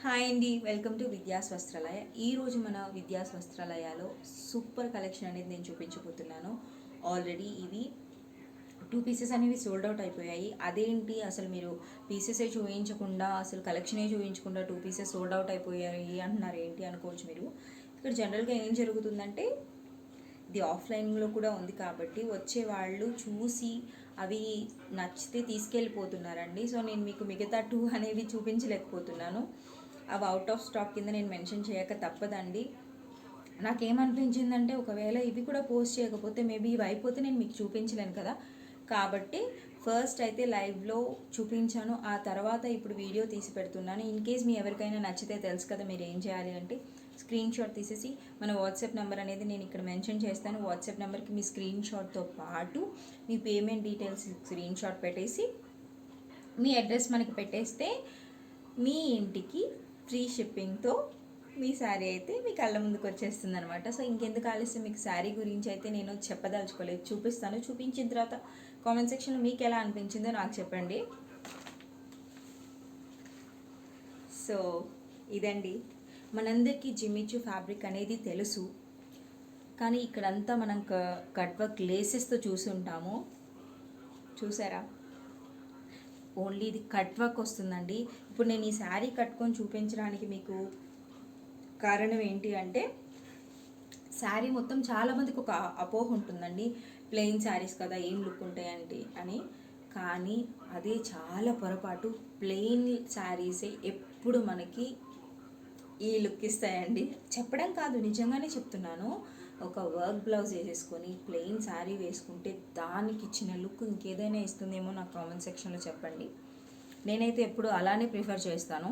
Hi అండి, welcome to Vidya's వస్త్రాలయ. ఈరోజు మన విద్యాస్ వస్త్రాలయాలో సూపర్ కలెక్షన్ అనేది నేను చూపించబోతున్నాను. ఆల్రెడీ ఇవి 2 పీసెస్ అనేవి సోల్డ్ అవుట్ అయిపోయాయి. అదేంటి అసలు మీరు పీసెసే చూపించకుండా అసలు కలెక్షనే చూపించకుండా 2 పీసెస్ సోల్డ్ అవుట్ అయిపోయాయి అంటున్నారు ఏంటి అనుకోవచ్చు మీరు. ఇక్కడ జనరల్గా ఏం జరుగుతుందంటే ఇది ఆఫ్లైన్లో కూడా ఉంది కాబట్టి వచ్చే వాళ్ళు చూసి అవి నచ్చితే తీసుకెళ్ళిపోతున్నారండి. సో నేను మీకు మిగతా 2 అనేవి చూపించలేకపోతున్నాను. అవి అవుట్ ఆఫ్ స్టాక్ కింద నేను మెన్షన్ చేయక తప్పదండి. నాకేమనిపించిందంటే ఒకవేళ ఇవి కూడా పోస్ట్ చేయకపోతే మేబీ ఇవి అయిపోతే నేను మీకు చూపించలేను కదా. కాబట్టి ఫస్ట్ అయితే లైవ్లో చూపించాను, ఆ తర్వాత ఇప్పుడు వీడియో తీసి పెడుతున్నాను. ఇన్ కేస్ మీ ఎవరికైనా నచ్చితే తెలుసు కదా మీరు ఏం చేయాలి అంటే స్క్రీన్ షాట్ తీసేసి మన వాట్సాప్ నెంబర్ అనేది నేను ఇక్కడ మెన్షన్ చేస్తాను. వాట్సాప్ నెంబర్కి మీ స్క్రీన్ షాట్తో పాటు మీ పేమెంట్ డీటెయిల్స్ స్క్రీన్ షాట్ పెట్టేసి మీ అడ్రస్ మనకి పెట్టేస్తే మీ ఇంటికి ఫ్రీ షిప్పింగ్తో మీ శారీ అయితే మీ కళ్ళ ముందుకు వచ్చేస్తుంది అనమాట. సో ఇంకెందుకు ఆలస్యం, మీకు శారీ గురించి అయితే నేను చెప్పదలుచుకోలేదు, చూపిస్తాను. చూపించిన తర్వాత కామెంట్ సెక్షన్లో మీకు ఎలా అనిపించిందో నాకు చెప్పండి. సో ఇదండి, మనందరికీ జిమ్మిచు ఫ్యాబ్రిక్ అనేది తెలుసు, కానీ ఇక్కడంతా మనం కట్ వర్క్ లేసెస్తో చూసి ఉంటాము. చూసారా, ఓన్లీ ఇది కట్ వర్క్ వస్తుందండి. ఇప్పుడు నేను ఈ శారీ కట్టుకొని చూపించడానికి మీకు కారణం ఏంటి అంటే శారీ మొత్తం చాలామందికి ఒక అపోహ ఉంటుందండి, ప్లెయిన్ శారీస్ కదా ఏం లుక్ ఉంటాయండి అని. కానీ అదే చాలా పొరపాటు. ప్లెయిన్ శారీసే ఎప్పుడు మనకి ఈ లుక్ ఇస్తాయండి. చెప్పడం కాదు, నిజంగానే చెప్తున్నాను. ఒక వర్క్ బ్లౌజ్ వేసేసుకొని ప్లెయిన్ శారీ వేసుకుంటే దానికి ఇచ్చిన లుక్ ఇంకేదైనా ఇస్తుందేమో నాకు కామెంట్ సెక్షన్లో చెప్పండి. నేనైతే ఎప్పుడు అలానే ప్రిఫర్ చేస్తాను.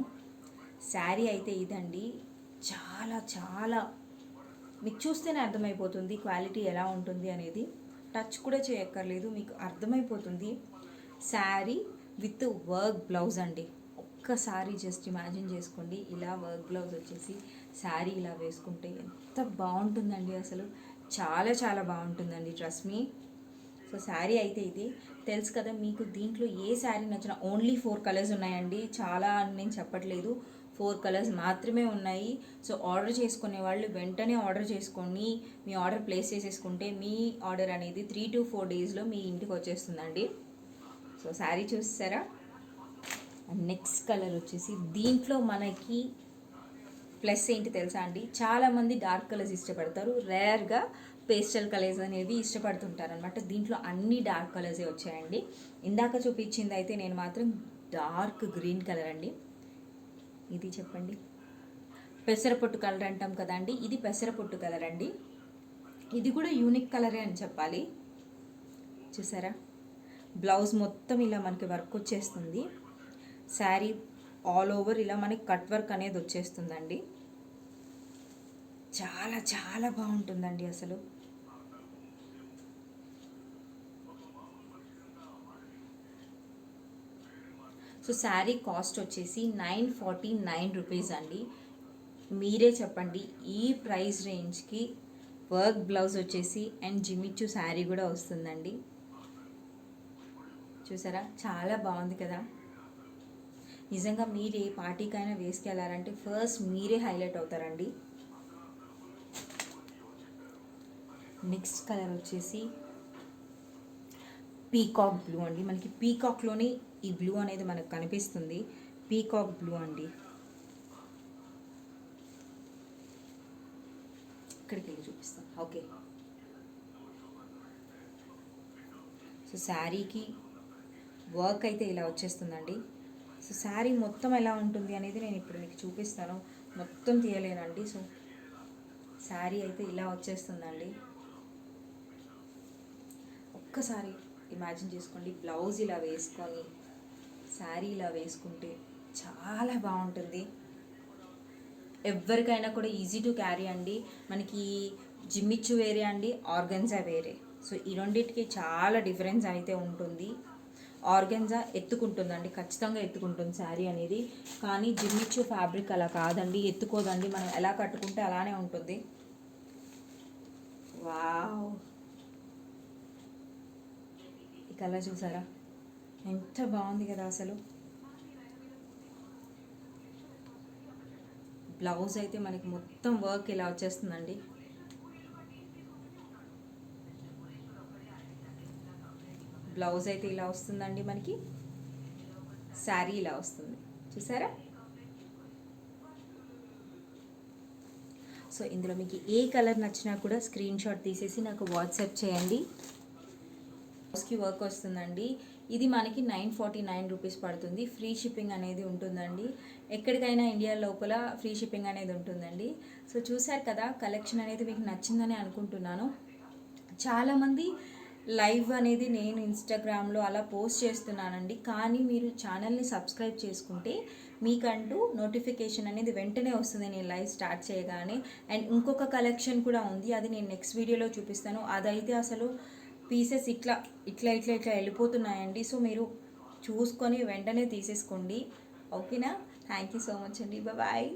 శారీ అయితే ఇదండి, చాలా చాలా మీకు చూస్తేనే అర్థమైపోతుంది క్వాలిటీ ఎలా ఉంటుంది అనేది. టచ్ కూడా చేయక్కర్లేదు, మీకు అర్థమైపోతుంది. శారీ విత్ వర్క్ బ్లౌజ్ అండి. ఒక్కసారి జస్ట్ ఇమాజిన్ చేసుకోండి, ఇలా వర్క్ బ్లౌజ్ వచ్చేసి శారీ ఇలా వేసుకుంటే ఎంత బాగుంటుందండి. అసలు చాలా చాలా బాగుంటుందండి, ట్రస్ట్ మీ. సో శారీ అయితే ఇది తెలుసు కదా మీకు. దీంట్లో ఏ శారీ నచ్చినా ఓన్లీ 4 కలర్స్ ఉన్నాయండి, చాలా అని నేను చెప్పట్లేదు, 4 కలర్స్ మాత్రమే ఉన్నాయి. సో ఆర్డర్ చేసుకునే వాళ్ళు వెంటనే ఆర్డర్ చేసుకొని మీ ఆర్డర్ ప్లేస్ చేసేసుకుంటే మీ ఆర్డర్ అనేది 3 to 4 డేస్లో మీ ఇంటికి వచ్చేస్తుందండి. సో శారీ చూస్తారా. నెక్స్ట్ కలర్ వచ్చేసి దీంట్లో మనకి ప్లస్ ఏంటి తెలుసా అండి, చాలామంది డార్క్ కలర్స్ ఇష్టపడతారు, రేర్గా పేస్టల్ కలర్స్ అనేది ఇష్టపడుతుంటారు అనమాట. దీంట్లో అన్ని డార్క్ కలర్సే వచ్చాయండి. ఇందాక చూపించింది అయితే నేను మాత్రం డార్క్ గ్రీన్ కలర్ అండి. ఇది చెప్పండి, పెసరపొట్టు కలర్ అంటాం కదండి, ఇది పెసరపొట్టు కలర్ అండి. ఇది కూడా యూనిక్ కలరే అని చెప్పాలి. చూసారా, బ్లౌజ్ మొత్తం ఇలా మనకి వర్క్ వచ్చేస్తుంది. శారీ ఆల్ ఓవర్ ఇలా మనకి కట్ వర్క్ అనేది వచ్చేస్తుందండి. చాలా చాలా బాగుంటుందండి అసలు. సో శారీ కాస్ట్ వచ్చేసి 949 రూపీస్ అండి. మీరే చెప్పండి, ఈ ప్రైస్ రేంజ్కి వర్క్ బ్లౌజ్ వచ్చేసి అండ్ జిమిచ్చు శారీ కూడా వస్తుందండి. చూసారా, చాలా బాగుంది కదా. నిజంగా మీరు ఏ పార్టీకైనా వేసుకెళ్ళారంటే ఫస్ట్ మీరే హైలైట్ అవుతారండి. నెక్స్ట్ కలర్ వచ్చేసి పీకాక్ బ్లూ అండి. మనకి పీకాక్లోనే ఈ బ్లూ అనేది మనకు కనిపిస్తుంది. పీకాక్ బ్లూ అండి. ఇక్కడికి వెళ్ళి చూపిస్తాను. ఓకే, సో శారీకి వర్క్ అయితే ఇలా వచ్చేస్తుందండి. సో శారీ మొత్తం ఎలా ఉంటుంది అనేది నేను ఇప్పుడు మీకు చూపిస్తాను. మొత్తం తీయలేనండి. సో శారీ అయితే ఇలా వచ్చేస్తుందండి. ఒక్కసారి ఇమాజిన్ చేసుకోండి, బ్లౌజ్ ఇలా వేసుకొని శారీ ఇలా వేసుకుంటే చాలా బాగుంటుంది. ఎవరికైనా కూడా ఈజీ టు క్యారీ అండి. మనకి జిమ్మిచ్చు వేరే అండి, ఆర్గన్జా వేరే. సో ఈ రెండింటికి చాలా డిఫరెన్స్ అయితే ఉంటుంది. ఆర్గన్జా ఎత్తుకుంటుందండి, ఖచ్చితంగా ఎత్తుకుంటుంది శారీ అనేది. కానీ జిమ్మిచ్చు ఫ్యాబ్రిక్ అలా కాదండి, ఎత్తుకోదండి. మనం ఎలా కట్టుకుంటే అలానే ఉంటుంది. వావ్, ఈ కలర్ చూసారా, ఎంత బాగుంది కదా అసలు. బ్లౌజ్ అయితే మనకి మొత్తం వర్క్ ఇలా వచ్చేస్తుందండి. బ్లౌజ్ అయితే ఇలా వస్తుందండి మనకి, శారీ ఇలా వస్తుంది, చూసారా? సో ఇందులో మీకు ఏ కలర్ నచ్చినా కూడా స్క్రీన్ షాట్ తీసేసి నాకు వాట్సాప్ చేయండి. బ్లౌజ్కి వర్క్ వస్తుందండి. ఇది మనకి 949 రూపీస్ పడుతుంది. ఫ్రీ షిప్పింగ్ అనేది ఉంటుందండి. ఎక్కడికైనా ఇండియా లోపల ఫ్రీ షిప్పింగ్ అనేది ఉంటుందండి. సో చూసారు కదా, కలెక్షన్ అనేది మీకు నచ్చిందని అనుకుంటున్నాను. చాలామంది లైవ్ అనేది నేను ఇన్స్టాగ్రామ్లో అలా పోస్ట్ చేస్తున్నానండి, కానీ మీరు ఛానల్ని సబ్స్క్రైబ్ చేసుకుంటే మీకంటూ నోటిఫికేషన్ అనేది వెంటనే వస్తుంది నేను లైవ్ స్టార్ట్ చేయగానే. అండ్ ఇంకొక కలెక్షన్ కూడా ఉంది, అది నేను నెక్స్ట్ వీడియోలో చూపిస్తాను. అదైతే అసలు పీసెస్ ఇట్లా ఇట్లా ఇట్లా ఇట్లా వెళ్ళిపోతున్నాయండి. సో మీరు చూసుకొని వెంటనే తీసేసుకోండి, ఓకేనా? థ్యాంక్ యూ సో మచ్ అండి, బాయ్.